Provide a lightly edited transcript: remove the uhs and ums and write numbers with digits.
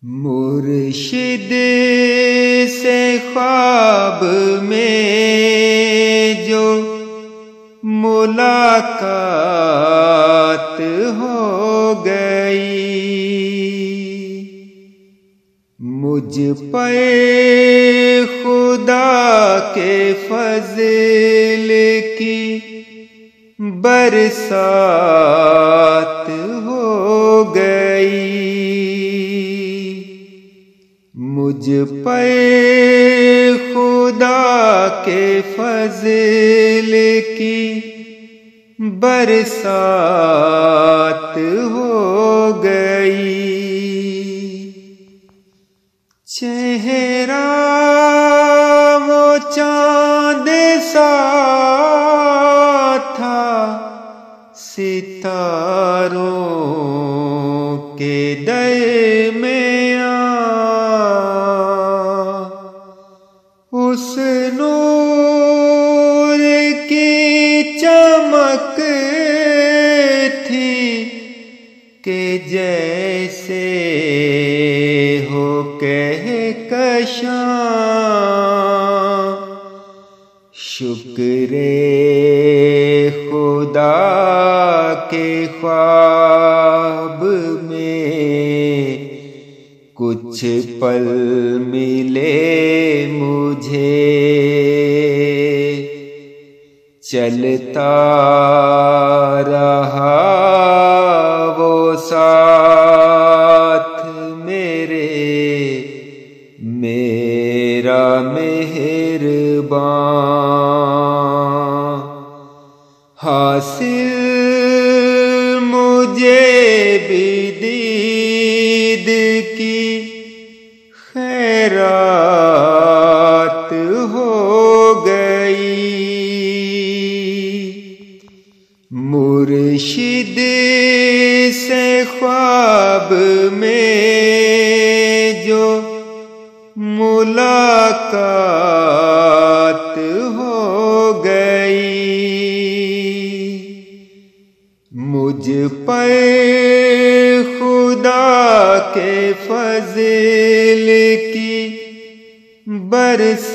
مرشد سے خواب میں جو ملاقات ہو گئی، مجھ پر خدا کے فضل کی برسات ہو گئی، مجھ پر خدا کے فضل کی برسات ہو گئی۔ چہرہ وہ چاند سا تھا ستاروں کے درمیان، اس نور کی چمک تھی کہ جیسے ہو کہکشاں، شکر خدا کے خواب میں کچھ پل ملے مجھے، چلتا رہا وہ ساتھ میرا مہربان، حاصل مجھے بھی دید کی خیرات ہو گئی، مرشد سے خواب میں جو ملاقات ہو گئی، مجھ پر خدا کے فضل کی برسات